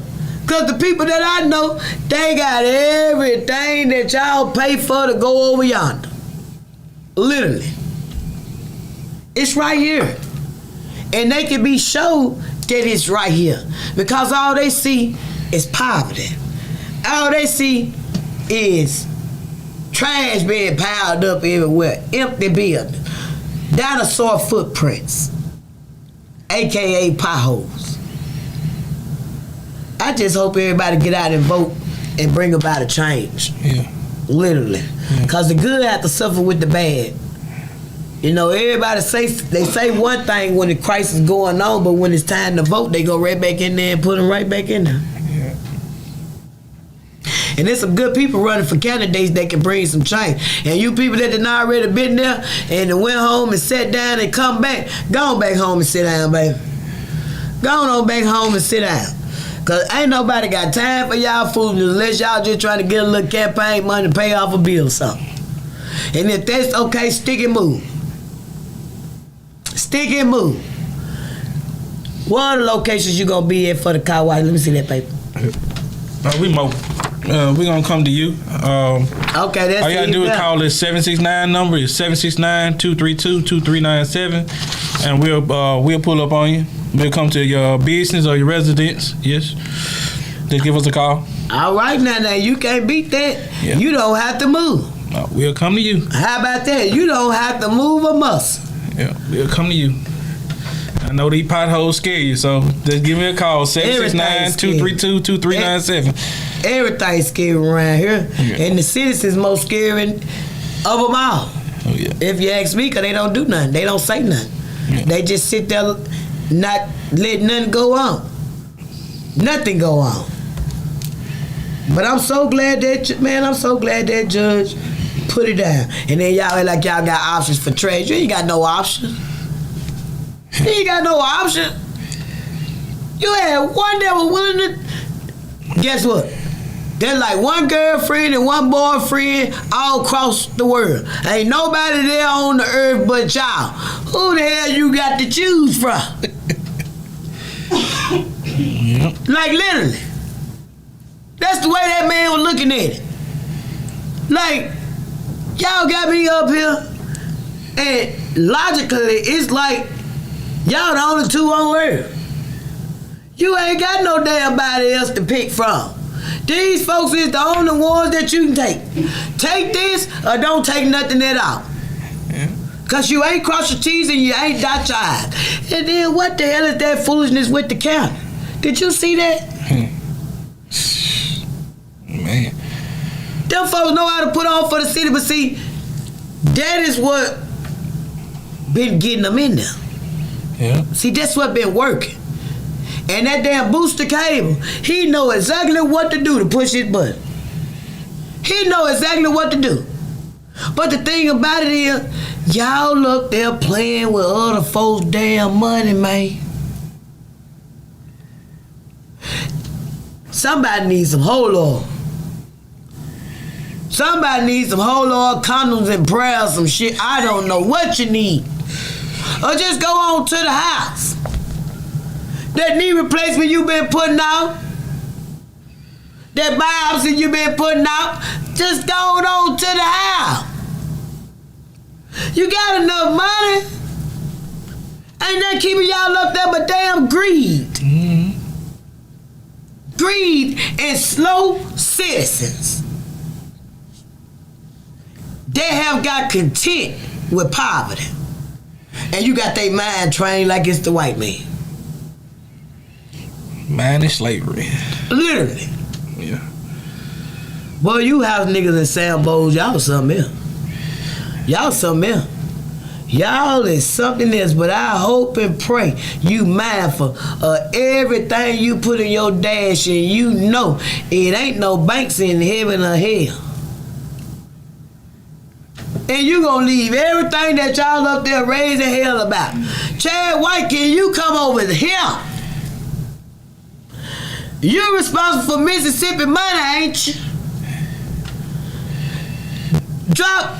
Cause the people that I know, they got everything that y'all pay for to go over yonder. Literally. It's right here. And they can be showed that it's right here. Because all they see is poverty. All they see is trash being piled up everywhere. Empty buildings. Dinosaur footprints. AKA potholes. I just hope everybody get out and vote and bring about a change. Yeah. Literally. Because the good have to suffer with the bad. You know, everybody say one thing when the crisis is going on, but when it's time to vote, they go right back in there and put them right back in there. Yeah. And there's some good people running for candidates that can bring some change. And you people that done already been there and went home and sat down and come back, go on back home and sit down, baby. Go on back home and sit down. Because ain't nobody got time for y'all foolishness unless y'all just trying to get a little campaign money to pay off a bill or something. And if that's okay, stick and move. Stick and move. What are the locations you going to be at for the car wash? Let me see that paper. We mobile. We're going to come to you. Okay, that's all you got to do is call this 769 number. It's 769-232-2397. And we'll pull up on you. We'll come to your business or your residence. Yes. Just give us a call. All right, now, you can't beat that. Yeah. You don't have to move. We'll come to you. How about that? You don't have to move a muscle. Yeah, we'll come to you. I know these potholes scare you, so just give me a call. 769-232-2397. Everything's scary around here. Yeah. And the citizens most scary of them all. Oh, yeah. If you ask me, because they don't do nothing. They don't say nothing. Yeah. They just sit there not letting nothing go on. Nothing go on. But I'm so glad that judge put it down. And then y'all act like y'all got options for trade. You ain't got no options. You ain't got no option. You had one that was willing to. Guess what? There's like one girlfriend and one boyfriend all across the world. Ain't nobody there on the earth but y'all. Who the hell you got to choose from? Yep. Like literally. That's the way that man was looking at it. Like, y'all got me up here, and logically, it's like y'all the only two on earth. You ain't got no damn body else to pick from. These folks is the only ones that you can take. Take this or don't take nothing at all. Yeah. Cause you ain't cross your T's and you ain't dot your I's. And then what the hell is that foolishness with the county? Did you see that? Man. Them folks know how to put on for the city, but see, that is what been getting them in there. Yeah. See, that's what been working. And that damn Booster Cable, he know exactly what to do to push his button. He know exactly what to do. But the thing about it is, y'all up there playing with other folks' damn money, man. Somebody needs some whole oil. Somebody needs some whole oil, condoms and prayers, some shit. I don't know what you need. Or just go on to the house. That knee replacement you been putting out, that biopsy you been putting out, just go on to the house. You got enough money. Ain't that keeping y'all up there but damn greed. Mm-hmm. Greed and slow citizens. They have got content with poverty. And you got their mind trained like it's the white man. Man is slavery. Literally. Yeah. Boy, you house niggas in Sambos, y'all something else. Y'all something else. Y'all is something else, but I hope and pray you mindful of everything you put in your dash and you know it ain't no banks in heaven or hell. And you gonna leave everything that y'all up there raising hell about. Chad White, can you come over here? You're responsible for Mississippi money, ain't you?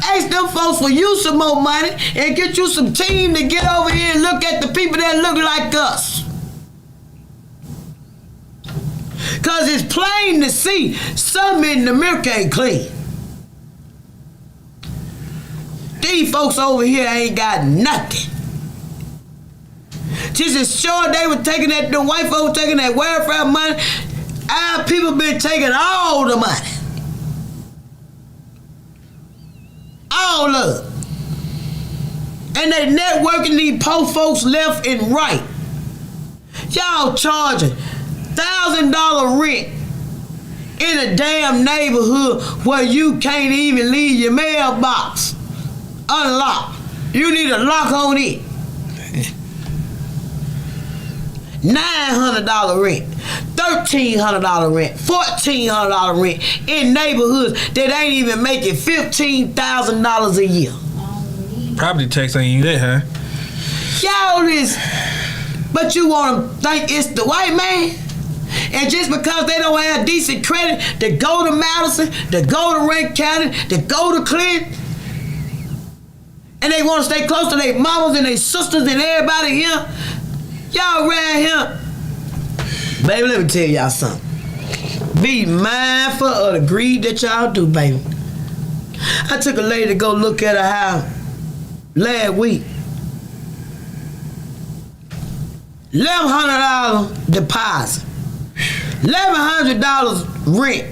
Ask them folks for you some more money and get you some team to get over here and look at the people that look like us. Cause it's plain to see something in the milk ain't clean. These folks over here ain't got nothing. Just as sure they were taking that, the white folks taking that welfare money, our people been taking all the money. All of it. And they networking these poor folks left and right. Y'all charging $1,000 rent in a damn neighborhood where you can't even leave your mailbox unlocked. You need a lock on it. $900 rent, $1,300 rent, $1,400 rent in neighborhoods that ain't even making $15,000 a year. Property tax ain't even that high. Y'all is, but you want to think it's the white man? And just because they don't have decent credit to go to Madison, to go to Rankin County, to go to Clinton, and they want to stay close to their mamas and their sisters and everybody here, y'all around here, baby, let me tell y'all something. Be mindful of the greed that y'all do, baby. I took a lady to go look at her house last week. $1,100 deposit. $1,100 rent.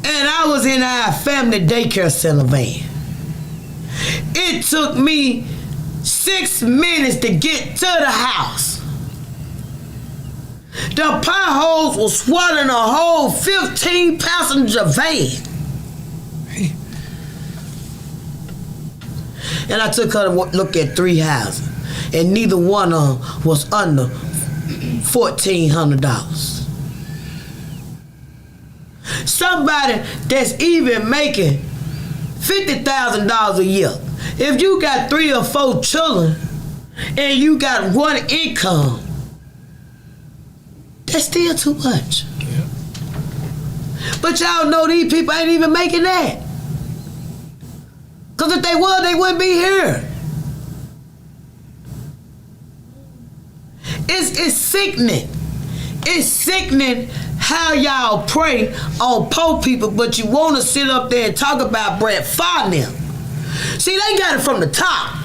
And I was in our family daycare center van. It took me 6 minutes to get to the house. The potholes were swallowing a whole 15-passenger van. And I took her to look at 3 houses, and neither one of them was under $1,400. Somebody that's even making $50,000 a year. If you got 3 or 4 children and you got one income, that's still too much. Yeah. But y'all know these people ain't even making that. Because if they were, they wouldn't be here. It's sickening. It's sickening how y'all prey on poor people, but you want to sit up there and talk about Brett Farnell. See, they got it from the top.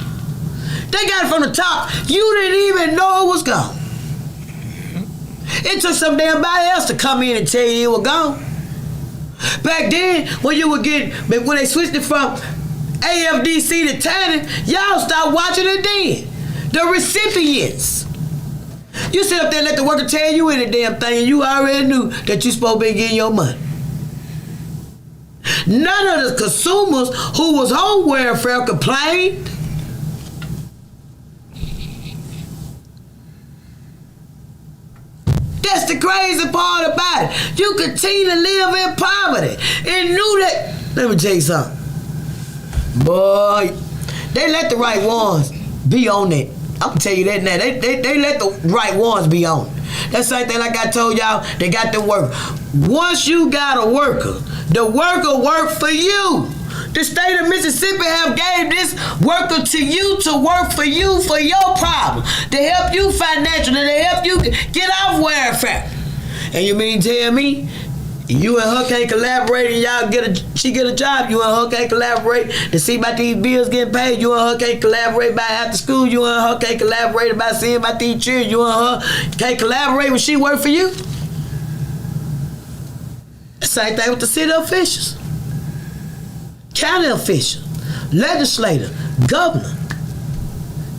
They got it from the top. You didn't even know it was gone. It took some damn body else to come in and tell you it was gone. Back then, when they switched it from AFDC to Tanning, y'all stopped watching it then. The recipients. You sit up there and let the worker tell you any damn thing, and you already knew that you supposed to be getting your money. None of the consumers who was on welfare complained. That's the crazy part about it. You continue to live in poverty and knew that. Let me tell you something. Boy, they let the right ones be on it. I'm gonna tell you that now. They let the right ones be on it. That's the same thing like I told y'all, they got the worker. Once you got a worker, the worker work for you. The state of Mississippi have gave this worker to you to work for you for your problem, to help you financially, to help you get off welfare. And you mean tell me you and her can't collaborate and she get a job, you and her can't collaborate to see about these bills getting paid, you and her can't collaborate about after school, you and her can't collaborate about seeing about these children, you and her can't collaborate when she work for you? The same thing with the city officials. County official, legislator, governor,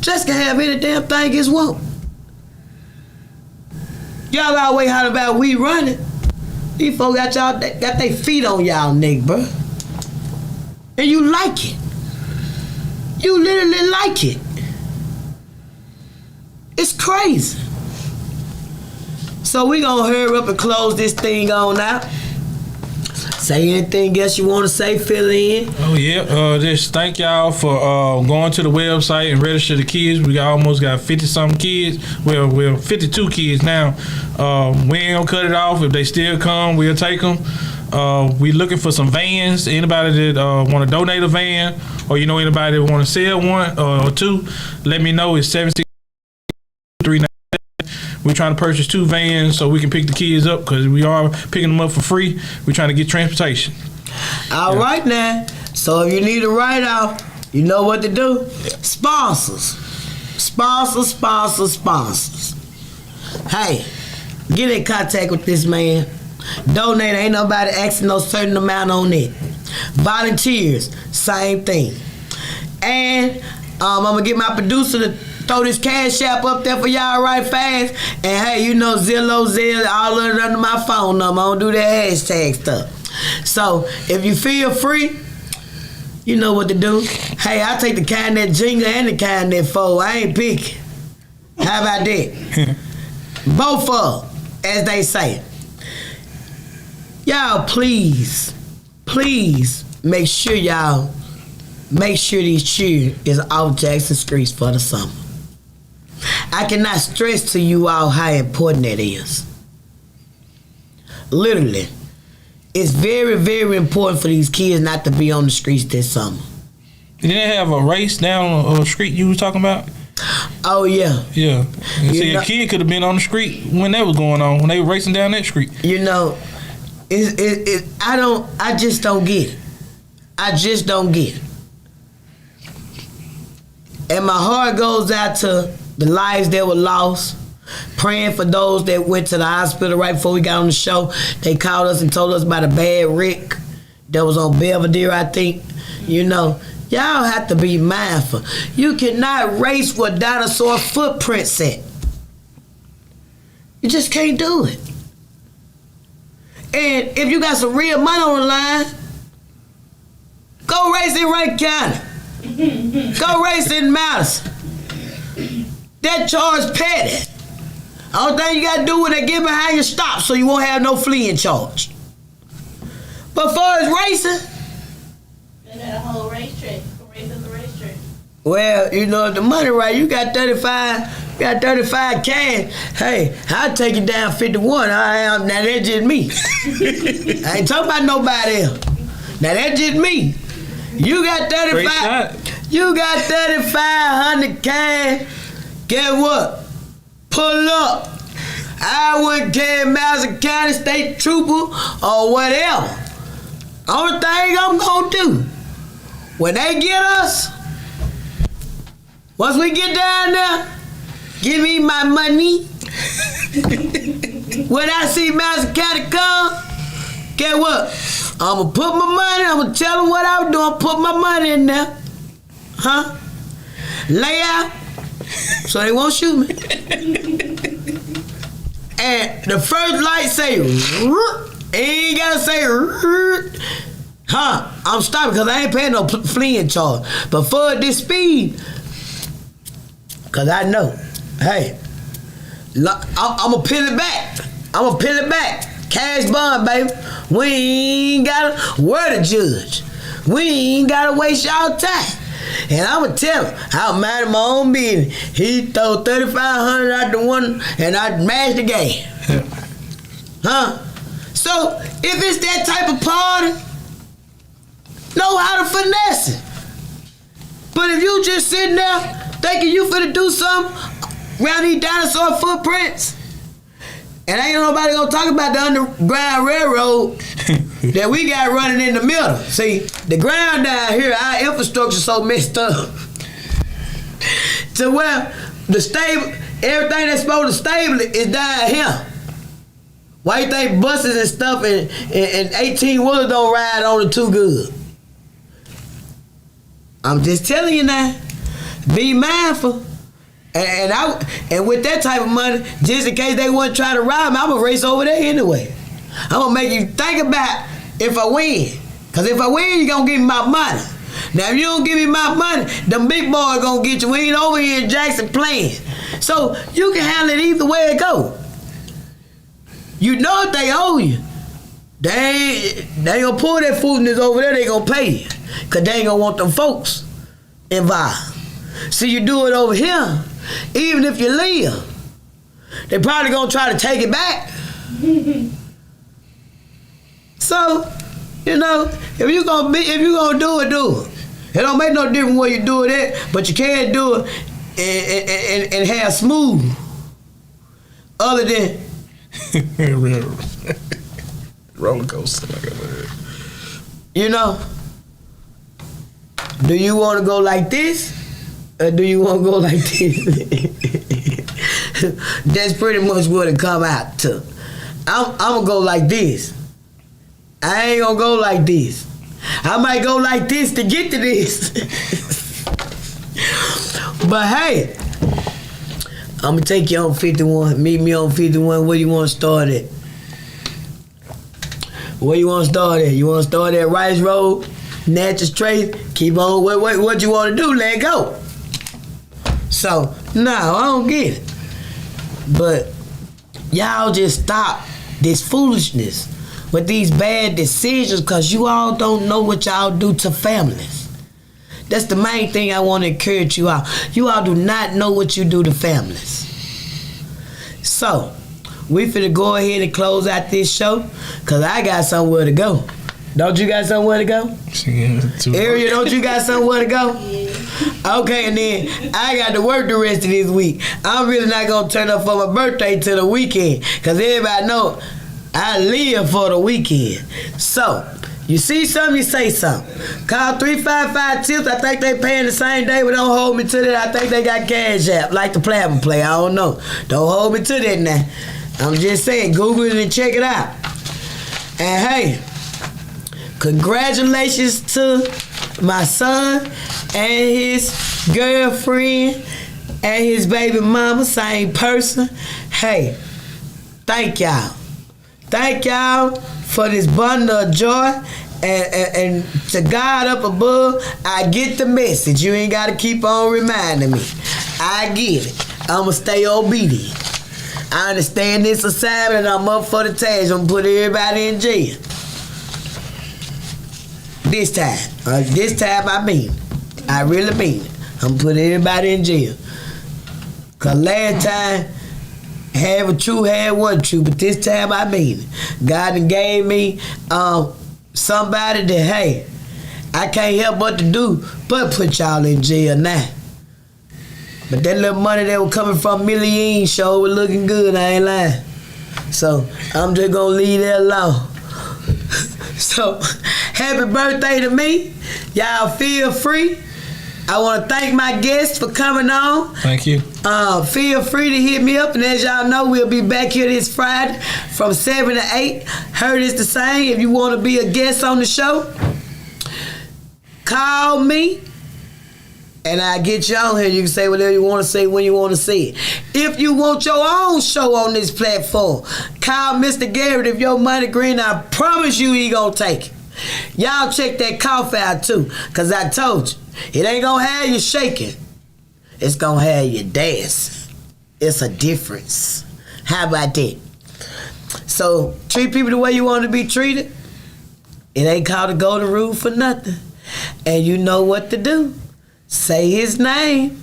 just can have any damn thing as want. Y'all always holler about we running. These folks got their feet on y'all neck, bro. And you like it. You literally like it. It's crazy. So we gonna hurry up and close this thing on out. Say anything else you want to say, fill in. Oh, yeah. Just thank y'all for going to the website and register the kids. We almost got 50-something kids. Well, we're 52 kids now. We ain't going to cut it off. If they still come, we'll take them. We looking for some vans. Anybody that want to donate a van, or you know anybody that want to sell one or two, let me know. It's 763. We're trying to purchase 2 vans so we can pick the kids up because we are picking them up for free. We're trying to get transportation. All right now. So if you need a write-off, you know what to do. Sponsors. Hey, get in contact with this man. Donate. Ain't nobody asking no certain amount on it. Volunteers, same thing. And I'm going to get my producer to throw this Cash App up there for y'all right fast. And hey, you know Zelle, all of it under my phone number. I don't do that hashtag stuff. So if you feel free, you know what to do. Hey, I take the kind that jingle and the kind that fold. I ain't picky. How about that? Both of them, as they say. Y'all, please make sure these children is off Jackson streets for the summer. I cannot stress to you all how important that is. Literally. It's very, very important for these kids not to be on the streets this summer. Did they have a race down a street you was talking about? Oh, yeah. Yeah. See, a kid could have been on the street when that was going on, when they were racing down that street. You know, I just don't get it. I just don't get it. And my heart goes out to the lives that were lost, praying for those that went to the hospital right before we got on the show. They called us and told us about a bad wreck that was on Belvedere, I think. You know, y'all have to be mindful. You cannot race where dinosaur footprints at. You just can't do it. And if you got some real money on the line, go race in Rankin County. Go race in Madison. That charge petty. All thing you gotta do when they get behind you, stop so you won't have no fleeing charge. But far as racing, they got a whole racetrack. Racing the racetrack. Well, you know, if the money right, you got 35 cash. Hey, I'll take you down 51. Now that's just me. I ain't talking about nobody else. Now that's just me. You got 35. You got 3,500 cash. Get what? Pull up. I wouldn't care Madison County State Trooper or whatever. Only thing I'm gonna do, when they get us, once we get down there, give me my money. When I see Madison County come, get what? I'ma put my money, I'ma tell them what I'm doing, put my money in there. Huh? Lay out, so they won't shoot me. And the first light say, ain't gotta say, I'm stopping because I ain't paying no fleeing charge. But for this speed, because I know, hey, I'ma peel it back. I'ma peel it back. Cash bond, baby. We ain't gotta worry the judge. We ain't gotta waste y'all time. And I'ma tell him, I'll mind my own business. He throw $3,500 out the one and I mashed the game. Huh? So if it's that type of party, know how to finesse it. But if you just sitting there thinking you finna do something around these dinosaur footprints, and ain't nobody gonna talk about the Underground Railroad that we got running in the middle. See, the ground down here, our infrastructure so messed up to where the stable, everything that's supposed to stable it is down here. Why you think buses and stuff and 18-wheelers don't ride on it too good? I'm just telling you now, be mindful. And with that type of money, just in case they want to try to rob me, I'm going to race over there anyway. I'm going to make you think about if I win. Because if I win, you're going to give me my money. Now, if you don't give me my money, them big boys going to get you. We ain't over here in Jackson playing. So you can handle it either way it go. You know if they owe you. They ain't going to pull that foolishness over there. They going to pay you. Because they ain't going to want them folks involved. So you do it over here, even if you leave, they probably gonna try to take it back. So, you know, if you gonna do it, do it. It don't make no difference where you do it at, but you can't do it and have smooth. Other than roller coaster, you know. Do you want to go like this? Or do you want to go like this? That's pretty much what it come out to. I'm going to go like this. I ain't going to go like this. I might go like this to get to this. But hey, I'm going to take you on 51. Meet me on 51. Where you want to start at? Where you want to start at? You want to start at Rice Road? Natchez Trace? Keep on. What you want to do? Let go. So, no, I don't get it. But y'all just stop this foolishness with these bad decisions because you all don't know what y'all do to families. That's the main thing I want to encourage you all. You all do not know what you do to families. So, we finna go ahead and close out this show because I got somewhere to go. Don't you got somewhere to go? Area, don't you got somewhere to go? Okay, and then I got to work the rest of this week. I'm really not going to turn up for my birthday till the weekend because everybody know I live for the weekend. So, you see something, you say something. Call 355-TIPS. I think they paying the same day, but don't hold me to that. I think they got Cash App, like the Platinum Play. I don't know. Don't hold me to that now. I'm just saying, Google it and check it out. And hey, congratulations to my son and his girlfriend and his baby mama, same person. Hey, thank y'all. Thank y'all for this bundle of joy. And to God up above, I get the message. You ain't got to keep on reminding me. I get it. I'm going to stay obedient. I understand this assignment and I'm up for the task. I'm going to put everybody in jail. This time. This time I mean it. I really mean it. I'm putting everybody in jail. Because last time, half a true, half wasn't true. But this time I mean it. God done gave me somebody that, hey, I can't help but to do but put y'all in jail now. But that little money that was coming from Million show was looking good, I ain't lying. So I'm just going to leave that alone. So, happy birthday to me. Y'all feel free I want to thank my guests for coming on. Thank you. Feel free to hit me up, and as y'all know, we'll be back here this Friday from 7 to 8. Heard it's the same. If you want to be a guest on the show, call me, and I'll get you on here. You can say whatever you want to say when you want to say it. If you want your own show on this platform, call Mr. Garrett. If your money green, I promise you he gonna take it. Y'all check that cough out too, because I told you, it ain't gonna have you shaking. It's gonna have you dancing. It's a difference. How about that? So, treat people the way you want to be treated. It ain't called a golden rule for nothing. And you know what to do. Say his name.